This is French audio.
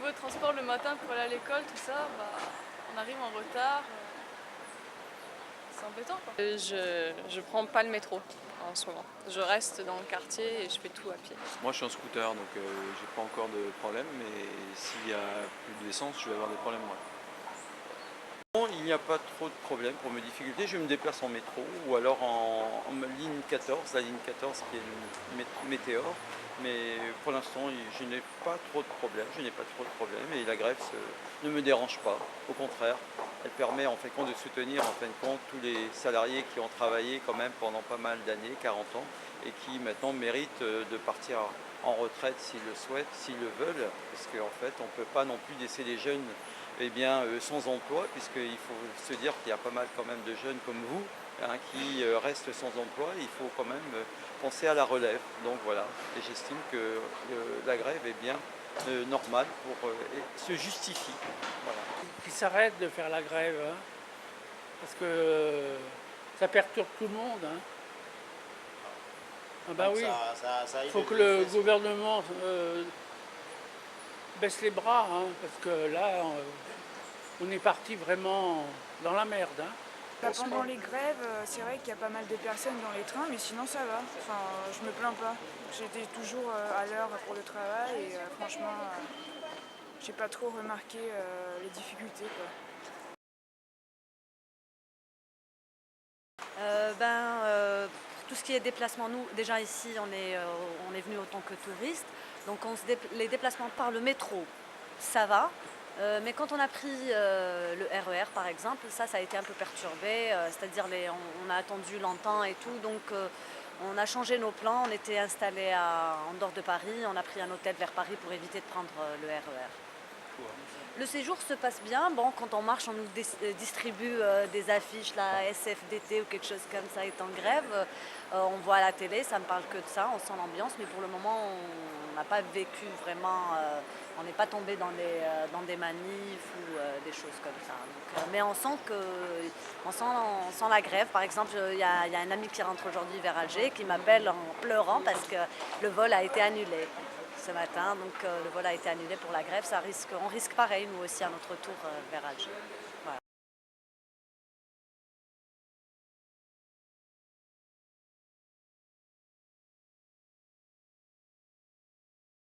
niveau transport le matin pour aller à l'école, tout ça, bah, on arrive en retard. C'est embêtant quoi. Je prends pas le métro en ce moment. Je reste dans le quartier et je fais tout à pied. Moi je suis en scooter donc j'ai pas encore de problème, mais s'il y a plus d'essence, je vais avoir des problèmes moi. Bon, il n'y a pas trop de problème pour mes difficultés, je me déplace en métro ou alors en ligne 14, la ligne 14 qui est une météore. Mais pour l'instant, je n'ai pas trop de problèmes, et la grève ne me dérange pas. Au contraire, elle permet en fin de compte de soutenir en fin de compte tous les salariés qui ont travaillé quand même pendant pas mal d'années, 40 ans, et qui maintenant méritent de partir en retraite s'ils le souhaitent, s'ils le veulent, parce qu'en fait, on ne peut pas non plus laisser les jeunes sans emploi, puisqu'il faut se dire qu'il y a pas mal quand même de jeunes comme vous qui restent sans emploi. Il faut quand même penser à la relève. Donc voilà, et j'estime que la grève est bien normale et se justifie. Voilà. Qu'ils s'arrêtent de faire la grève, hein, parce que ça perturbe tout le monde. Hein. Ah bah Donc oui, ça il faut que le gouvernement baisse les bras, hein, parce que là, on est parti vraiment dans la merde. Hein. Bah, pendant les grèves, c'est vrai qu'il y a pas mal de personnes dans les trains, mais sinon ça va. Enfin, je me plains pas. J'étais toujours à l'heure pour le travail et franchement, j'ai pas trop remarqué les difficultés, quoi. Pour tout ce qui est déplacement, nous déjà ici on est venu autant que touristes, donc les déplacements par le métro, ça va. Mais quand on a pris le RER par exemple, ça a été un peu perturbé, c'est-à-dire on a attendu longtemps et tout, donc on a changé nos plans, on était installés en dehors de Paris, on a pris un hôtel vers Paris pour éviter de prendre le RER. Le séjour se passe bien. Bon, quand on marche, on nous distribue des affiches, la SFDT ou quelque chose comme ça est en grève. On voit à la télé, ça ne me parle que de ça, on sent l'ambiance, mais pour le moment, on n'a pas vécu vraiment, on n'est pas tombé dans des manifs ou des choses comme ça. Donc, mais on sent la grève. Par exemple, il y a un ami qui rentre aujourd'hui vers Alger qui m'appelle en pleurant parce que le vol a été annulé ce matin, donc le vol a été annulé pour la grève. On risque pareil, nous aussi, à notre tour vers Alger.